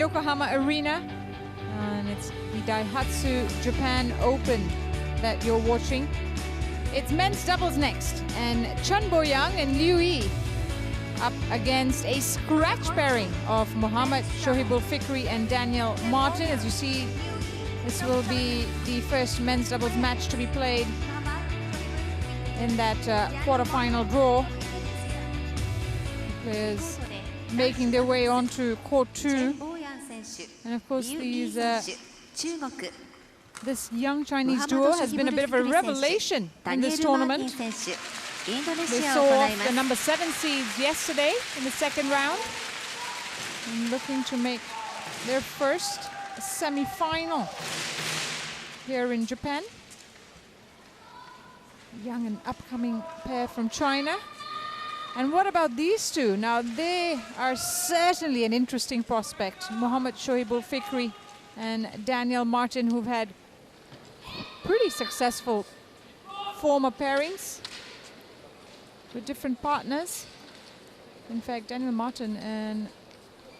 Yokohama Arena, and it's the Daihatsu Japan Open that you're watching. It's men's doubles next, and Chen and Liu Yi up against a scratch pairing of Mohammad Shohibul Fikri and Daniel Marthin. As you see, this will be the first men's doubles match to be played in that quarterfinal draw. The players making their way onto court 2. And of course, this young Chinese duo has been a bit of a revelation in this tournament. They saw off the number 7 seeds yesterday in the second round, and looking to make their first semi-final here in Japan. Young and upcoming pair from China. And what about these two? Now, they are certainly an interesting prospect. Mohammad Shohibul Fikri and Daniel Marthin, who've had pretty successful former pairings with different partners. In fact, Daniel Marthin and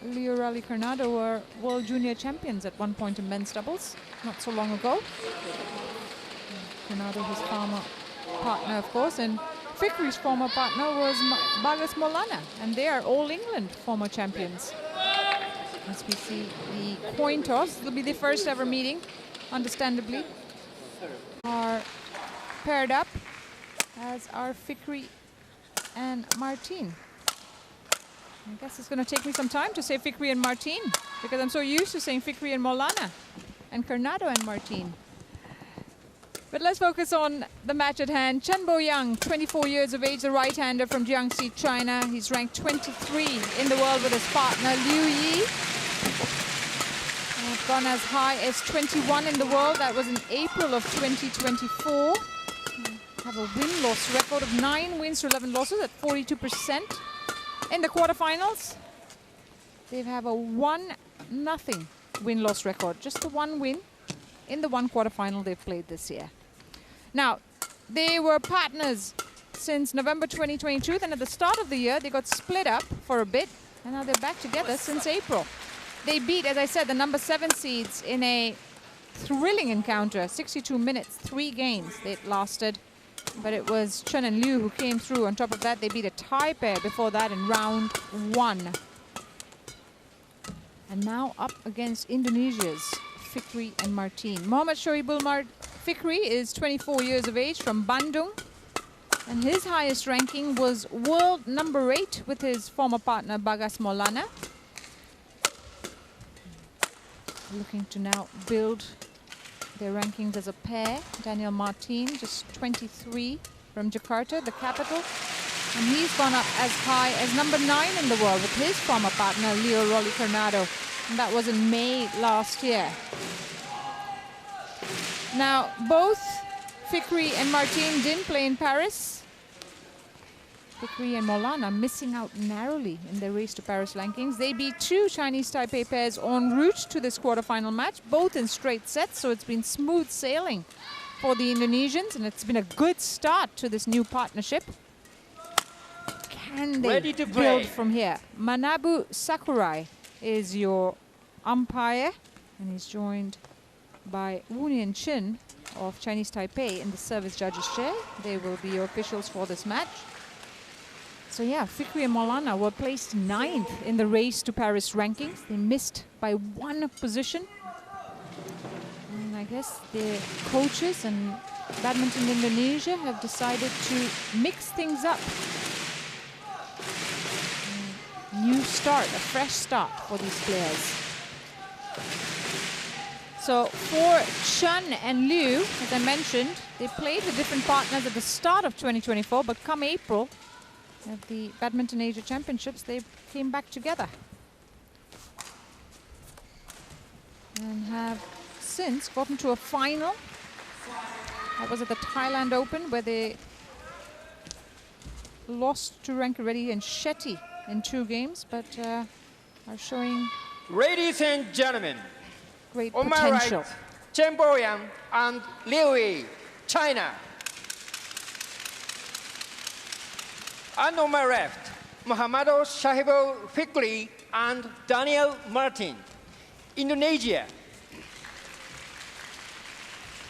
Leo Rally-Coronado were World Junior Champions at one point in men's doubles, not so long ago. Coronado, his former partner, of course, and Fikri's former partner was Bagas Maulana, and they are All England former champions. As we see the coin toss, it'll be the first ever meeting, understandably, are paired up, as are Fikri and Marthin. I guess it's going to take me some time to say Fikri and Marthin, because I'm so used to saying Fikri and Maulana and Coronado and Marthin. But let's focus on the match at hand. Chen Boyang, 24 years of age, the right-hander from Jiangxi, China. He's ranked 23 in the world with his partner, Liu Yi. And gone as high as 21 in the world. That was in April of 2024. Have a win-loss record of 9 wins to 11 losses at 42%. In the quarterfinals, they have a 1-0 win-loss record. Just the one win in the one quarterfinal they've played this year. Now, they were partners since November 2022. Then at the start of the year, they got split up for a bit, and now they're back together since April. They beat, as I said, the number 7 seeds in a thrilling encounter, 62 minutes, 3 games it lasted. But it was Chen and Liu who came through. On top of that, they beat a tie pair before that in round 1. And now up against Indonesia's Fikri and Marthin. Mohammad Shohibul Fikri is 24 years of age from Bandung, and his highest ranking was world number 8 with his former partner Bagas Maulana. Looking to now build their rankings as a pair. Daniel Marthin, just 23 from Jakarta, the capital, and he's gone up as high as number 9 in the world with his former partner Leo Rally-Coronado. And that was in May last year. Now, both Fikri and Marthin didn't play in Paris. Fikri and Maulana missing out narrowly in their race to Paris rankings. They beat 2 Chinese Taipei pairs en route to this quarterfinal match, both in straight sets, so it's been smooth sailing for the Indonesians, and it's been a good start to this new partnership. Can they build from here? Manabu Sakurai is your umpire, and he's joined by Woonian Chen of Chinese Taipei in the service judges chair. They will be your officials for this match. So yeah, Fikri and Maulana were placed 9th in the race to Paris rankings. They missed by 1 position. And I guess the coaches and Badminton Indonesia have decided to mix things up. New start, a fresh start for these players. So for Chen and Liu, as I mentioned, they played with different partners at the start of 2024, but come April at the Badminton Asia Championships, they came back together and have since gotten to a final. That was at the Thailand Open, where they lost to Rankireddy and Shetty in 2 games, but are showing, ladies and gentlemen, great on potential. My right, Chen Boyang and Liu Yi, China. And on my left, Mohammad Shohibul Fikri and Daniel Marthin, Indonesia.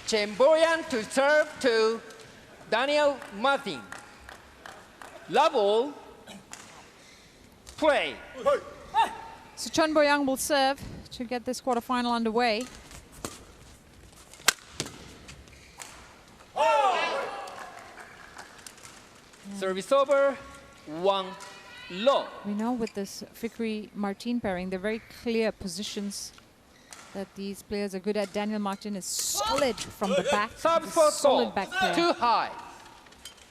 Chen to serve to Daniel Marthin. Level, play. So Chen will serve to get this quarterfinal underway. Service over, 1 low. We know with this Fikri Marthin pairing, they're very clear positions that these players are good at. Daniel Marthin is solid from the back. Service for Solid back player. too high.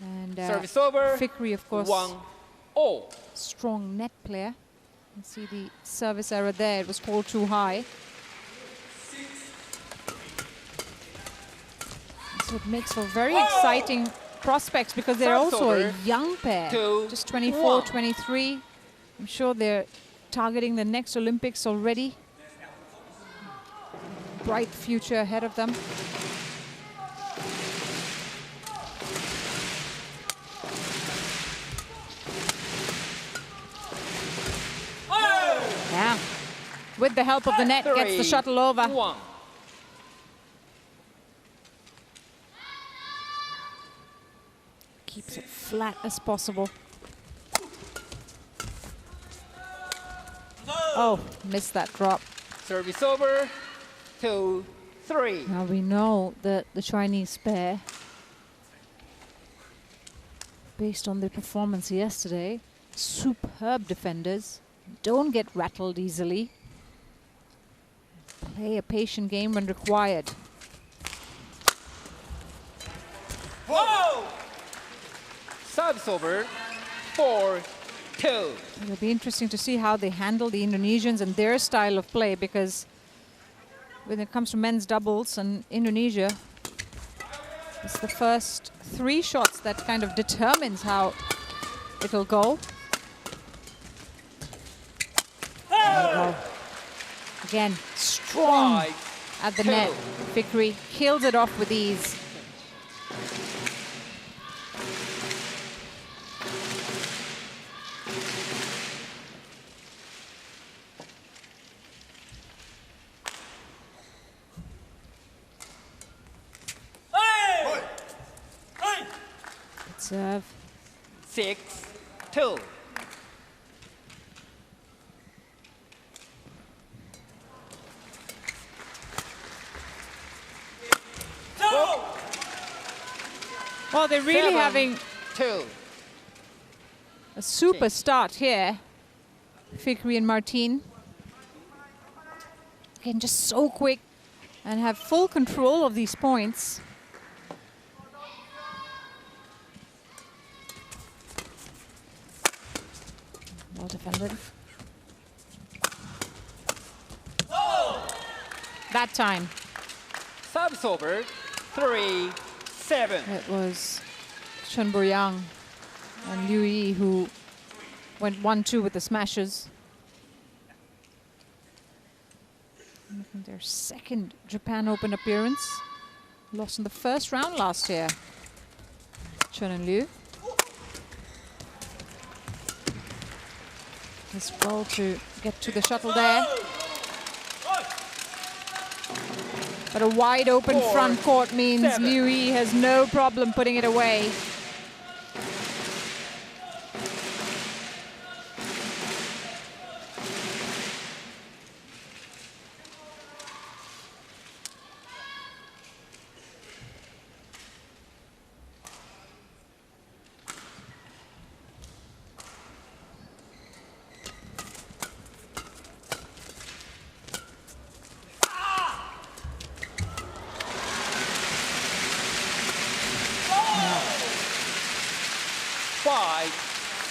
And Service over, Fikri, of course, 1-0. strong net player. You can see the service error there. It was called too high. So it makes for very exciting prospects because they're also a young pair, just 24, 23. I'm sure they're targeting the next Olympics already. Bright future ahead of them. Yeah, with the help of the net, gets the shuttle over. 1. Keeps it flat as possible. Oh, missed that drop. Service over, 2-3. Now we know that the Chinese pair, based on their performance yesterday, superb defenders, don't get rattled easily. Play a patient game when required. Whoa! Service over, 4-2. It'll be interesting to see how they handle the Indonesians and their style of play, because when it comes to men's doubles and Indonesia, it's the first 3 shots that kind of determines how it'll go. There we go. Again, strong at the net. Fikri kills it off with ease. Serve. 6-2. Well, they're really having 2. a super start here, Fikri and Marthin. Again, just so quick and have full control of these points. Well defended. That time. Service over, 3-7. It was Chen and Liu Yi who went 1-2 with the smashes. Making their second Japan Open appearance. Lost in the first round last year. Chen and Liu. As well to get to the shuttle there. But a wide open front court means Liu Yi has no problem putting it away.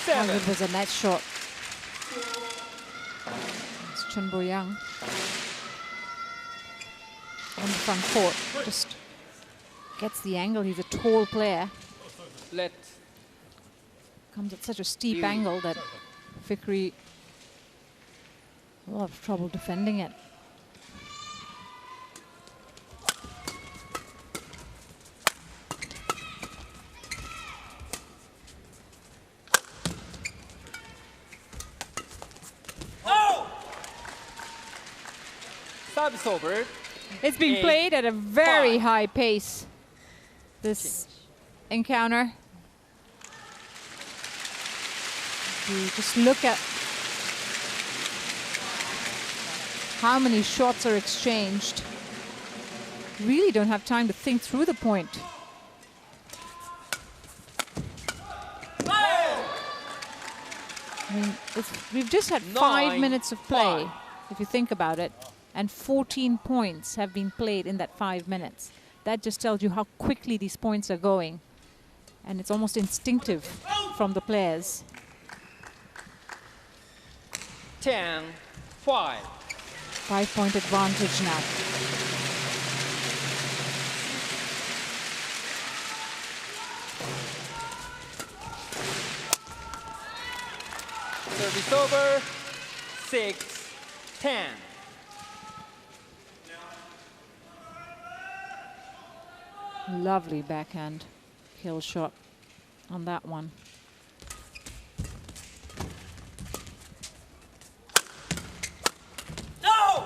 How good was a net shot? It's Chen on the front court. Just gets the angle. He's a tall player. Comes at such a steep angle that Fikri a lot of trouble defending it. Service over. It's being played at a very high pace, this encounter. You just look at how many shots are exchanged. Really don't have time to think through the point. I mean, we've just had 5 minutes of play, if you think about it, and 14 points have been played in that 5 minutes. That just tells you how quickly these points are going. And it's almost instinctive from the players. 10-5. 5-point advantage now. Service over. 6-10. Lovely backhand kill shot on that one. No!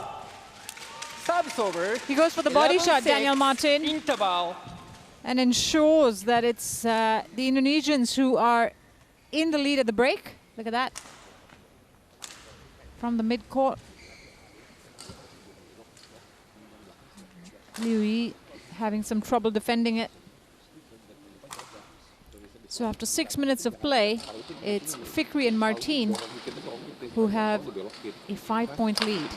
Service over. He goes for the body shot, Daniel Marthin. Interval. And ensures that it's the Indonesians who are in the lead at the break. Look at that. From the mid-court. Liu Yi having some trouble defending it. So after 6 minutes of play, it's Fikri and Marthin who have a 5-point lead.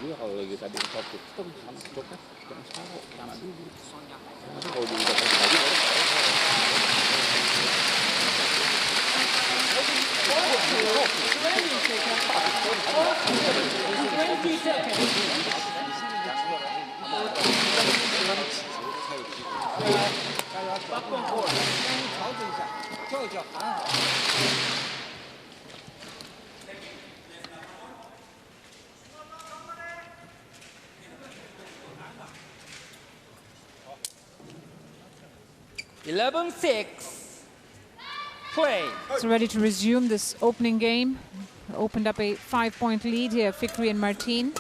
Play. So ready to resume this opening game. Opened up a 5-point lead here, Fikri and Marthin.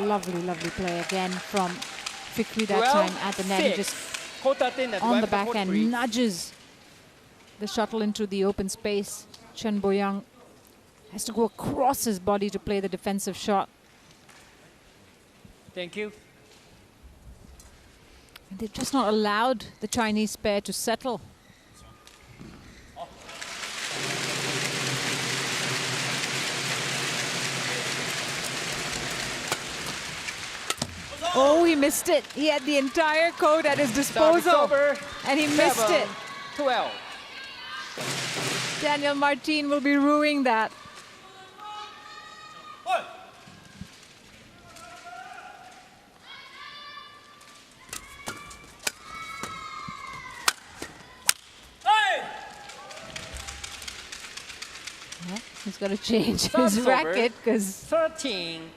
Lovely, lovely play again from Fikri that time at the net. He just on the backhand nudges the shuttle into the open space. Chen Boyang has to go across his body to play the defensive shot. Thank you. And they've just not allowed the Chinese pair to settle. Oh, he missed it. He had the entire court at his disposal, and he missed it. 12. Daniel Marthin will be ruining that. Yeah, he's got to change his racket because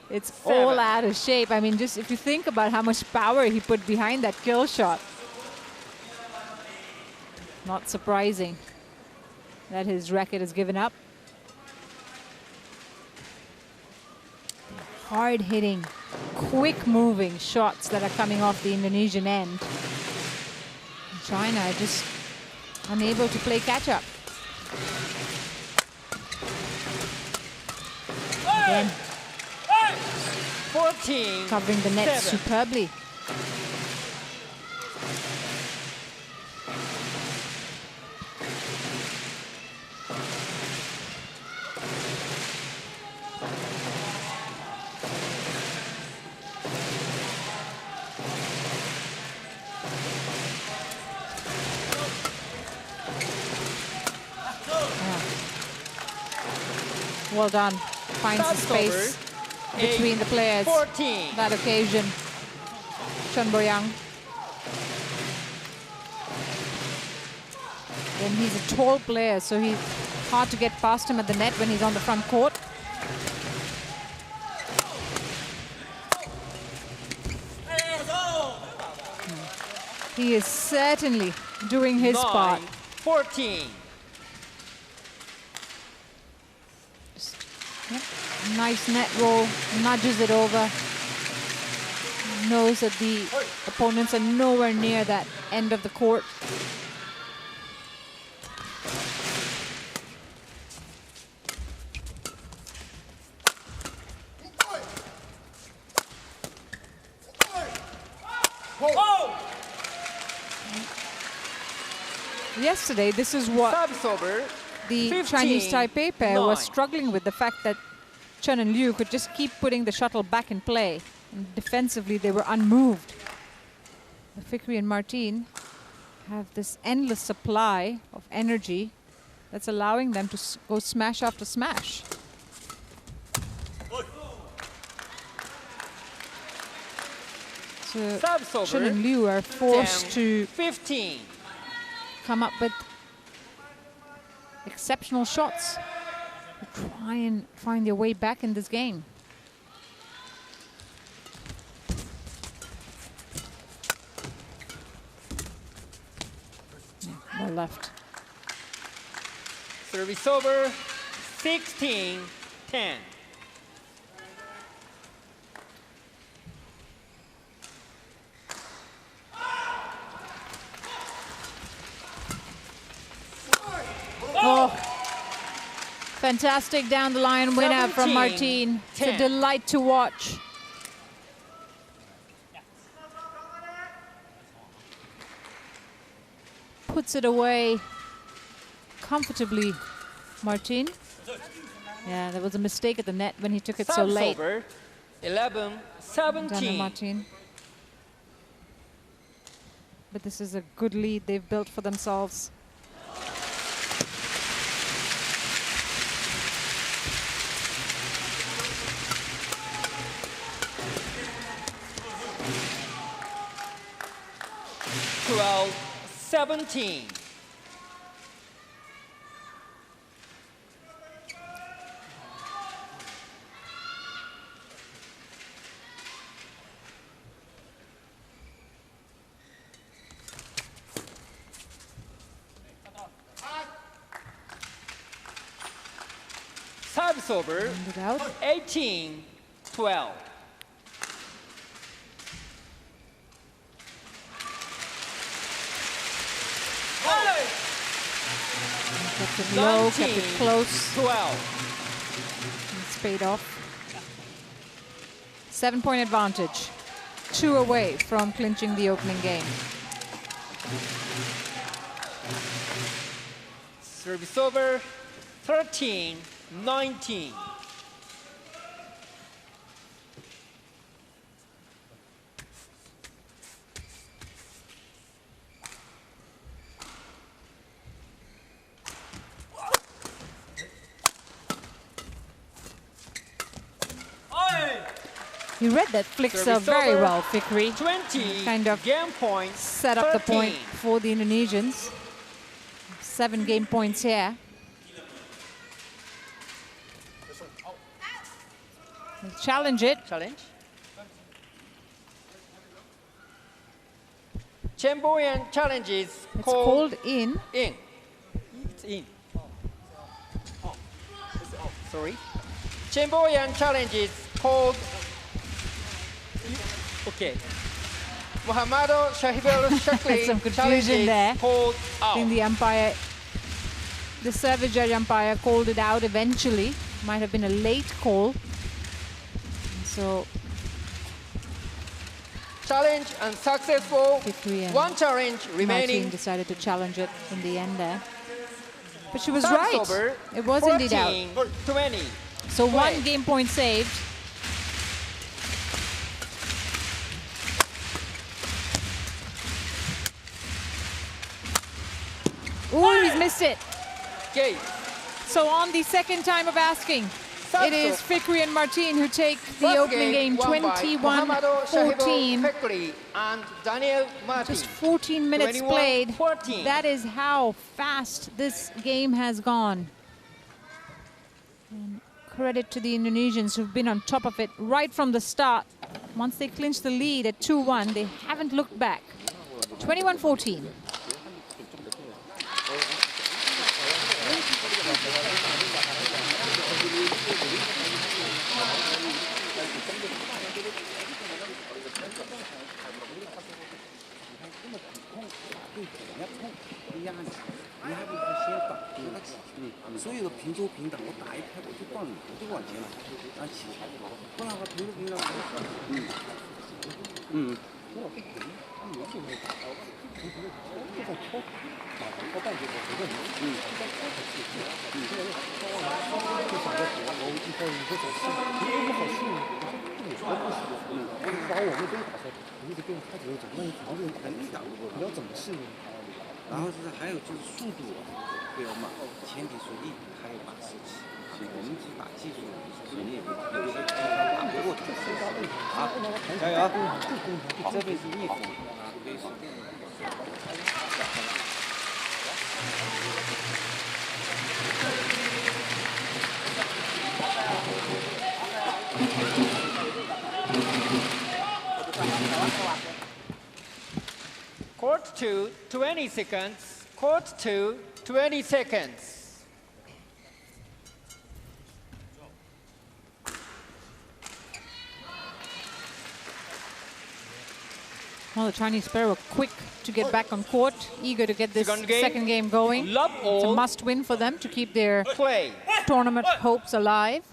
it's all out of shape. I mean, just if you think about how much power he put behind that kill shot, not surprising that his racket has given up. Hard-hitting, quick-moving shots that are coming off the Indonesian end. China just unable to play catch-up. Again, 14. Covering the net superbly. Well done. Finds the space between the players. 14. That occasion. Chen Boyang. And he's a tall player, so he's hard to get past him at the net when he's on the front court. He is certainly doing his part. 14. Yep. Nice net roll, nudges it over. Knows that the opponents are nowhere near that end of the court. Yesterday, this is what the 15, Chinese Taipei pair 9. was struggling with, the fact that Chen and Liu could just keep putting the shuttle back in play. And defensively, they were unmoved. Fikri and Marthin have this endless supply of energy that's allowing them to go smash after smash. So Chen and Liu are forced to 15. come up with exceptional shots to try and find their way back in this game. Yeah, well left. Service over, 16-10. Oh, fantastic down the line winner from Marthin. It's a delight to watch. Puts it away comfortably, Marthin. Yeah, there was a mistake at the net when he took it so late. 11-17. Marthin. But this is a good lead they've built for themselves. Well, 17. Service over, 18-12. Kept it low, kept it close. 12. It's paid off. 7-point advantage. 2 away from clinching the opening game. Service over, 13-19. You read that flick serve very well, Fikri. 20 kind of game points, set up 13. the point for the Indonesians. 7 game points here. They'll challenge it. Challenge. Chen Boyan challenges It's called in. in. It's in. Sorry. Chen Boyan challenges called. Okay. Muhammadu Shahibul Shakli Some confusion challenges there. called I think out. the umpire, the service judge umpire, called it out eventually. Might have been a late call. So Challenge unsuccessful. Fikri and One challenge remaining. Marthin decided to challenge it in the end there. But she was Service right. over, It was indeed out. 14-20. So Play. 1 game point saved. Ooh, he's missed it. Okay. So on the second time of asking, it is Fikri and Marthin who take the First opening game won by Muhammadu Shahibul 21-14. Fikri and Daniel Marthin. Just 14 minutes 21, played. 14. That is how fast this game has gone. And credit to the Indonesians who've been on top of it right from the start. Once they clinched the lead at 2-1, they haven't looked back. 21-14. Court 2, 20 seconds. Court 2, 20 seconds. Well, the Chinese pair were quick to get back on court, eager to get this second game going. It's a must-win for them to keep their tournament hopes alive.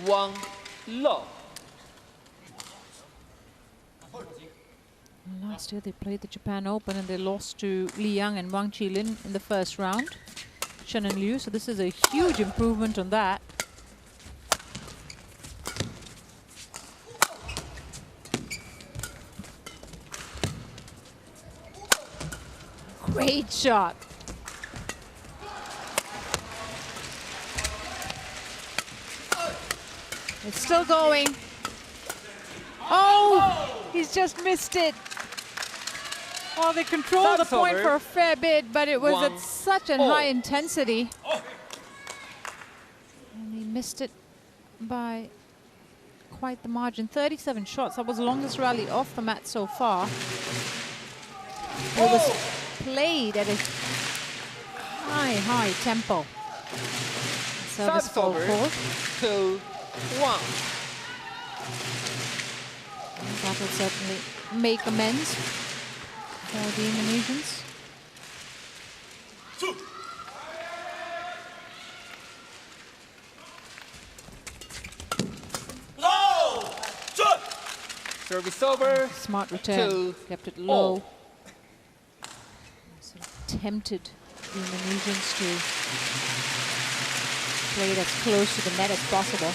One love. Last year they played the Japan Open and they lost to Li Yang and Wang Qilin in the first round. Chen and Liu, so this is a huge improvement on that. Great shot. It's still going. Oh, he's just missed it. Well, they controlled the point for a fair bit, but it was at such a high intensity. And he missed it by quite the margin. 37 shots. That was the longest rally off the mat so far. It was played at a high tempo. Service called. 2-1. That will certainly make amends for the Indonesians. Service over. Smart return. Kept it low. Sort of tempted the Indonesians to play it as close to the net as possible.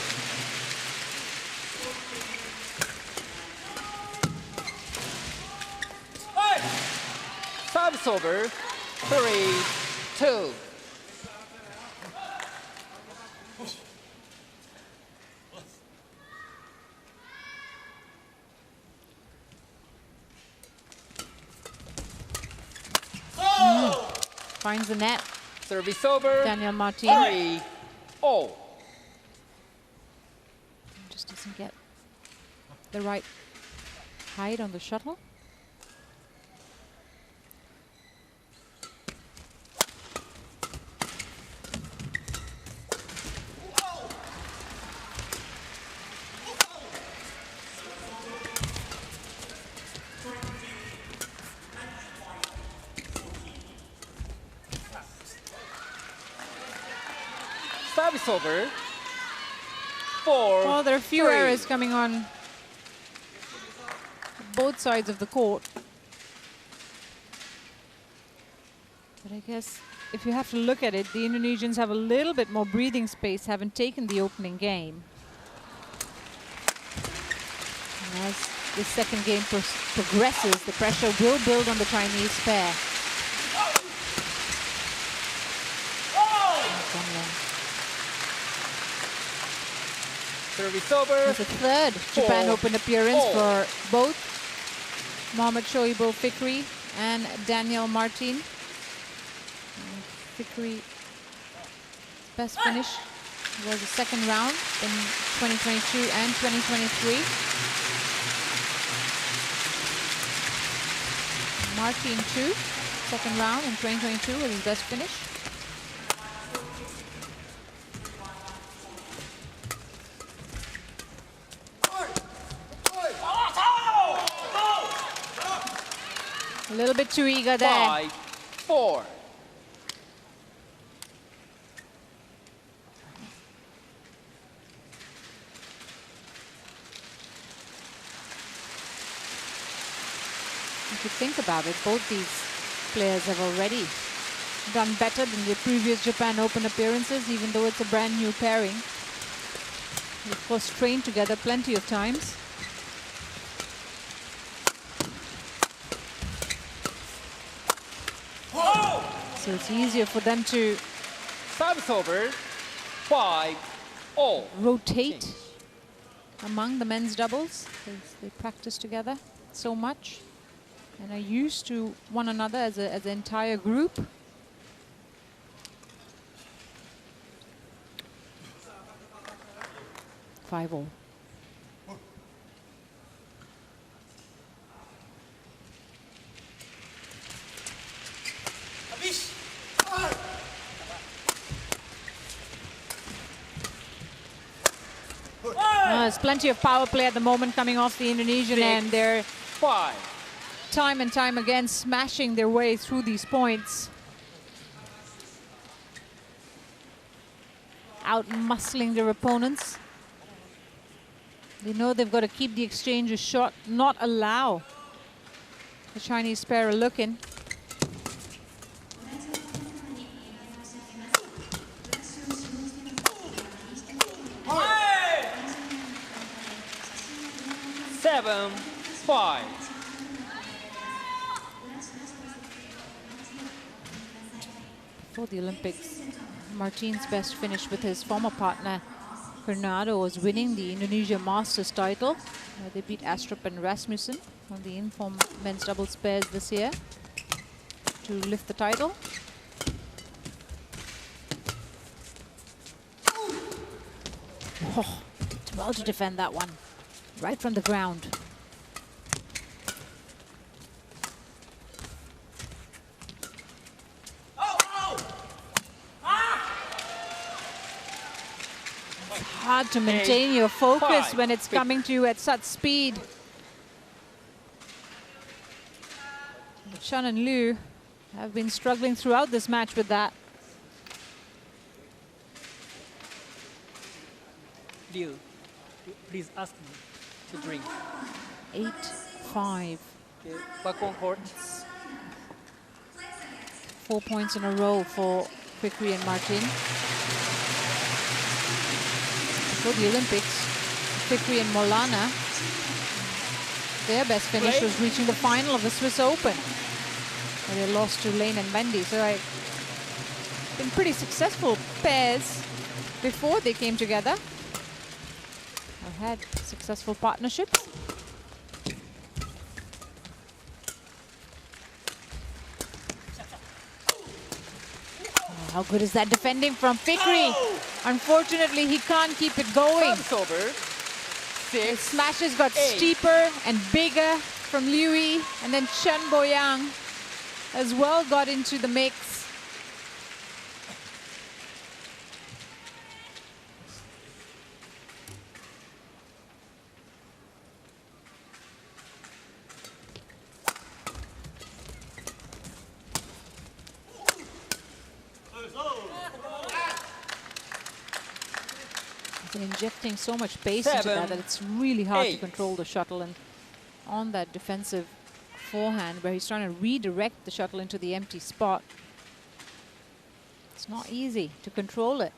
Service over. 3-2. Finds the net. Service over. Daniel Marthin. 3-0. Just doesn't get the right height on the shuttle. Service over. 4. Well, there are a few errors coming on both sides of the court. But I guess if you have to look at it, the Indonesians have a little bit more breathing space, haven't taken the opening game. And as the second game progresses, the pressure will build on the Chinese pair. Service over. It's a third Japan Open appearance for both Mohammad Shoaib Fikri and Daniel Marthin. Fikri, best finish was the second round in 2022 and 2023. Marthin too, second round in 2022 was his best finish. A little bit too eager there. 5-4. If you think about it, both these players have already done better than their previous Japan Open appearances, even though it's a brand new pairing. They of course trained together plenty of times. So it's easier for them to Service over. 5-all. rotate among the men's doubles, because they practice together so much and are used to one another as an entire group. Five all. There's plenty of power play at the moment coming off the Indonesian end. They're 5. time and time again smashing their way through these points. Out-muscling their opponents. They know they've got to keep the exchanges short, not allow the Chinese pair a look in. Seven, 5. Before the Olympics, Marthin's best finish with his former partner Fernando was winning the Indonesia Masters title. They beat Astrup and Rasmussen on the informed men's doubles pairs this year to lift the title. Oh, did well to defend that one, right from the ground. Hard to maintain your focus when it's coming to you at such speed. Chen and Liu have been struggling throughout this match with that. Liu, please ask me to drink. 8-5. Okay. Back on court. 4 points in a row for Fikri and Marthin. For the Olympics, Fikri and Maulana, their best finish was reaching the final of the Swiss Open, where they lost to Lane and Mendy. So been pretty successful pairs before they came together. I've had successful partnerships. How good is that defending from Fikri? Unfortunately, he can't keep it going. Over. His smashes got steeper and bigger from Liu, and then Chen Boyang as well got into the mix. Injecting so much pace into that it's really hard to control the shuttle, and on that defensive forehand where he's trying to redirect the shuttle into the empty spot, it's not easy to control it.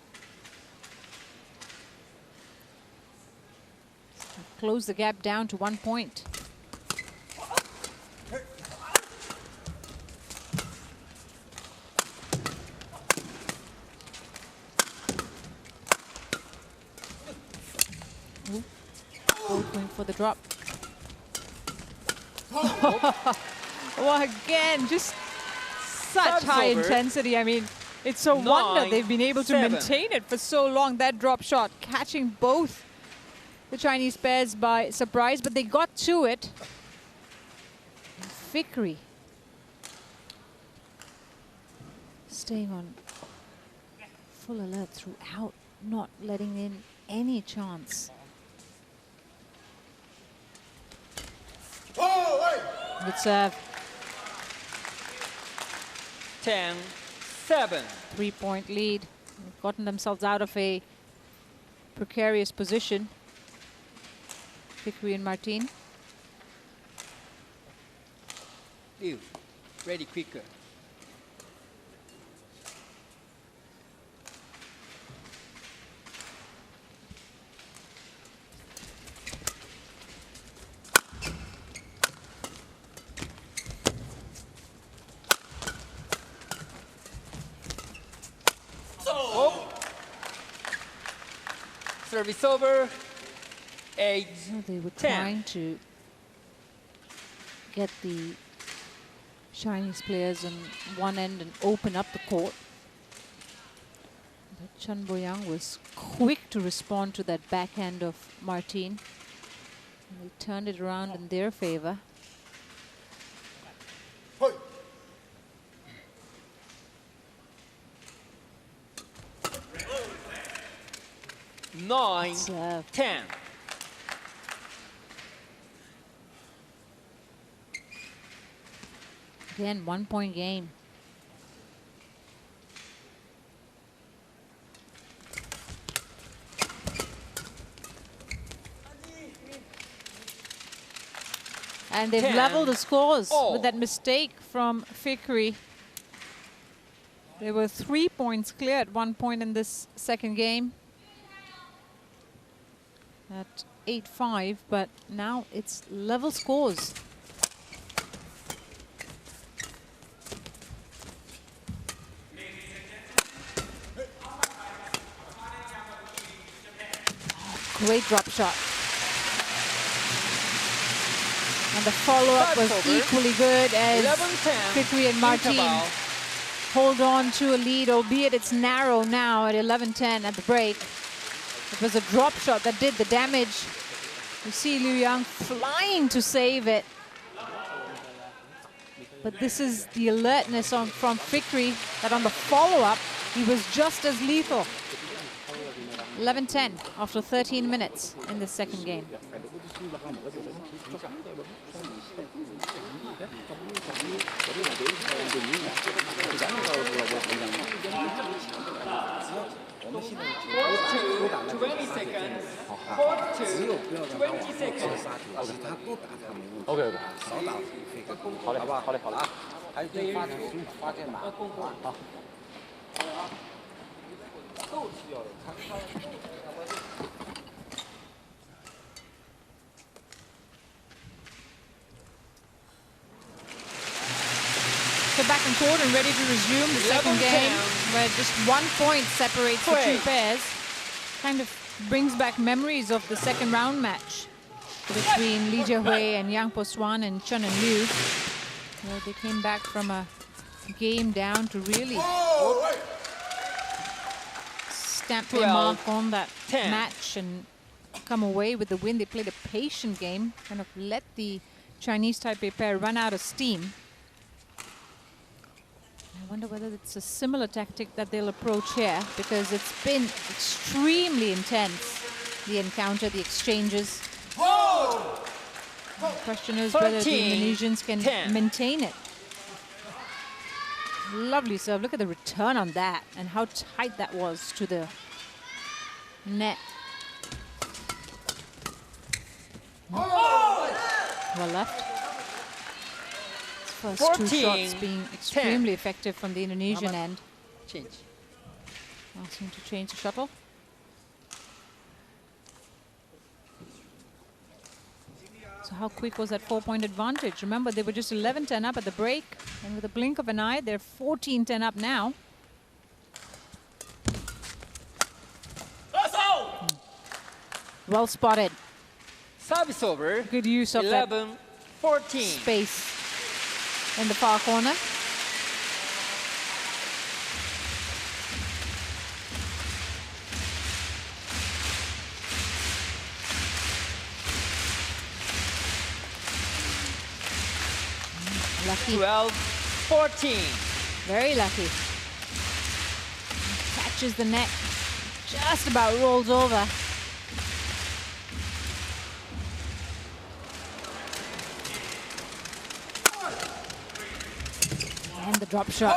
Close the gap down to 1 point. Going for the drop. Well, again, just such high intensity. I mean, It's so wonder 9, they've been able to 7. maintain it for so long, that drop shot, catching both the Chinese pairs by surprise, but they got to it. Fikri staying on full alert throughout, not letting in any chance. Good serve. 10-7. 3-point lead. They've gotten themselves out of a precarious position. Fikri and Marthin. Ew, ready quicker. Oh. Service over. 8. So they were 10. trying to get the Chinese players on one end and open up the court. But Chen was quick to respond to that backhand of Marthin. And they turned it around in their favor. Nine, Serve. 10. Again, 1-point game. And they've 10. leveled the scores Oh. with that mistake from Fikri. They were 3 points clear at one point in this second game. At 8-5, but now it's level scores. Great drop shot. And the follow-up was That's over. equally good as 11-10. Fikri and Marthin Interval. hold on to a lead, albeit it's narrow now at 11-10 at the break. It was a drop shot that did the damage. You see Liu Yang flying to save it. But this is the alertness from Fikri that on the follow-up, he was just as lethal. 11-10 after 13 minutes in the second game. Court 2, 20 seconds. Court 2, 20 seconds. OK， 好嘞，好嘞，好嘞。还可以发展发展码。好。So back in court and ready to resume the second 11-10. game, where just 1 point separates the two Wait. pairs. Kind of brings back memories of the second round match between Li Jiahui and Yang Po-swan and Chen and Liu, where they came back from a game down to really stamp their 12, mark on that 10. match and come away with the win. They played a patient game, kind of let the Chinese Taipei pair run out of steam. I wonder whether it's a similar tactic that they'll approach here, because it's been extremely intense, the encounter, the exchanges. The question is whether the 13, Indonesians can 10. maintain it. Lovely serve. Look at the return on that and how tight that was to the net. Well left. First 14, two shots being extremely effective from the Indonesian end. Change. Asking to change the shuttle. So how quick was that 4-point advantage? Remember, they were just 11-10 up at the break, and with a blink of an eye, they're 14-10 up now. Well spotted. Service over. Good use of that 11-14. space in the far corner. Lucky. 12-14. Very lucky. Catches the net. Just about rolls over. And the drop shot.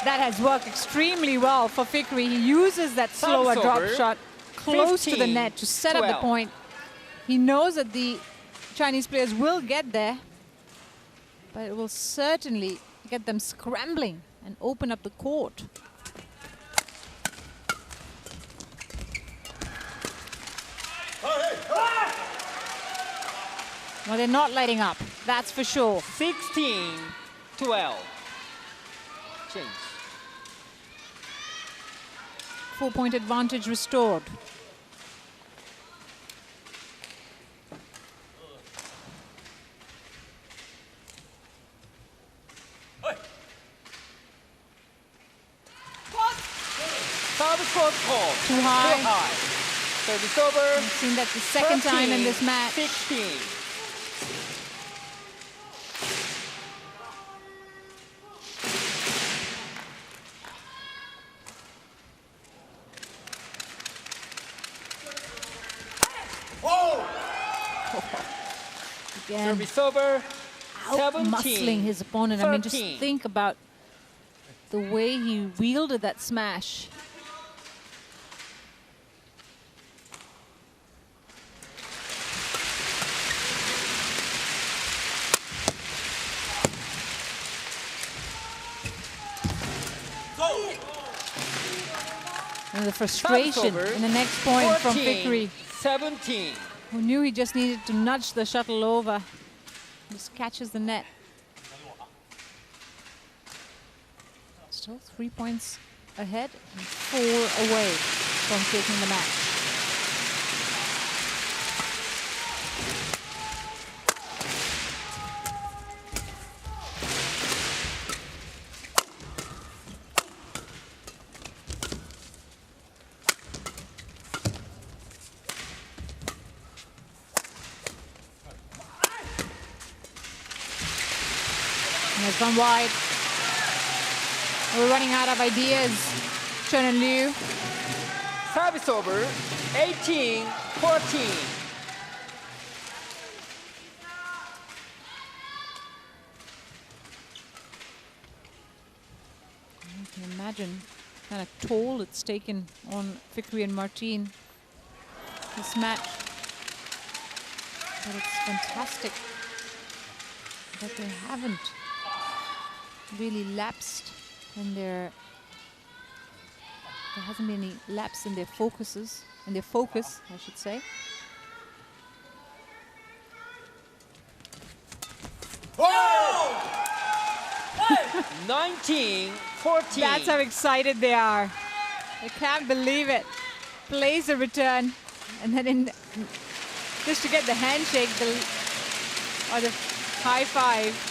That has worked extremely well for Fikri. He uses that slower drop shot close to the net to set up the point. He knows that the Chinese players will get there, but it will certainly get them scrambling and open up the court. Well, they're not letting up, that's for sure. 16-12. Change. 4-point advantage restored. Service court call. Too high. Service over. We've seen that the second time in this match. 16. Again, Service over. out-muscling his opponent. I mean, just 13. think about the way he wielded that smash. And the frustration in the next point 14, from Fikri, 17. who knew he just needed to nudge the shuttle over. Just catches the net. Still 3 points ahead and 4 away from taking the match. And it's gone wide. We're running out of ideas. Chen and Liu. Service over. 18-14. You can imagine kind of toll it's taken on Fikri and Marthin this match. But it's fantastic that they haven't really lapsed in there hasn't been any lapse in their focus, I should say. Whoa! 19-14. That's how excited they are. They can't believe it. Plays the return, and then just to get the handshake or the high five.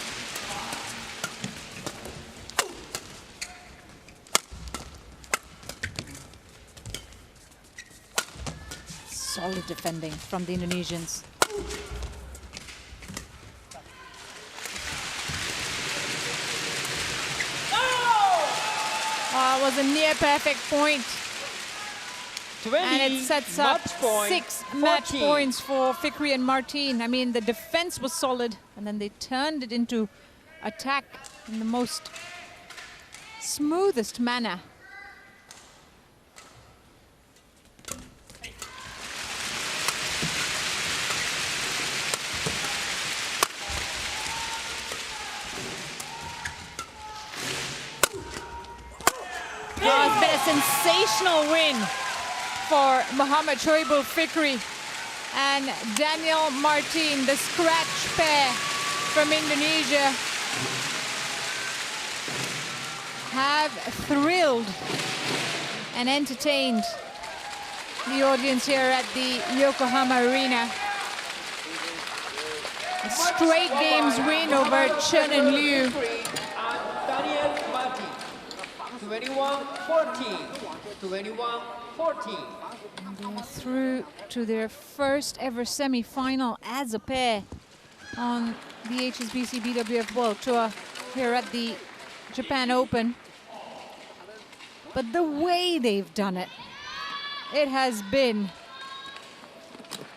Solid defending from the Indonesians. It was a near perfect point. 20 and it sets up point, 6 match points for Fikri and Marthin. I mean, the defense was solid, and then they turned it into attack in the most smoothest manner. It's been a sensational win for Muhammad Shoaibul Fikri and Daniel Marthin, the scratch pair from Indonesia, have thrilled and entertained the audience here at the Yokohama Arena. A straight games win over Chen and Liu. 21-14, 21-14. And they're through to their first ever semi-final as a pair. on the HSBC BWF World Tour here at the Japan Open. But the way they've done it, it has been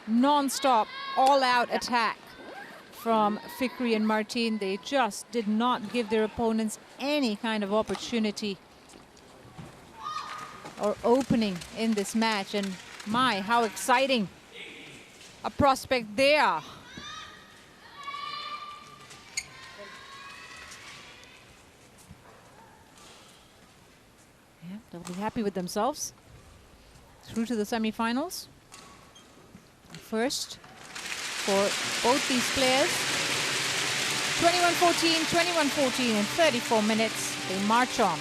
non-stop, all-out attack from Fikri and Marthin. They just did not give their opponents any kind of opportunity or opening in this match. And my, how exciting a prospect they are. Yeah, they'll be happy with themselves. Through to the semi-finals. First for both these players. 21-14, 21-14 in 34 minutes. They march on.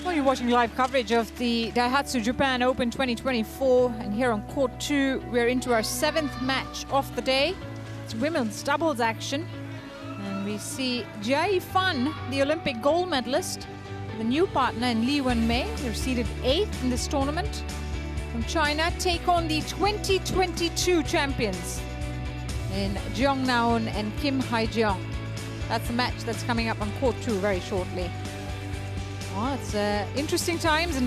Well, you're watching live coverage of the Daihatsu Japan Open 2024, and here on court 2 we're into our 7th match of the day. It's women's doubles action, and we see Jia Fan, the Olympic gold medalist, the new partner in Li Wenmei. They're seeded 8th in this tournament. From China, take on the 2022 champions in Jiang Naon and Kim Hai-jeong. That's the match that's coming up on court 2 very shortly. Oh, it's interesting times in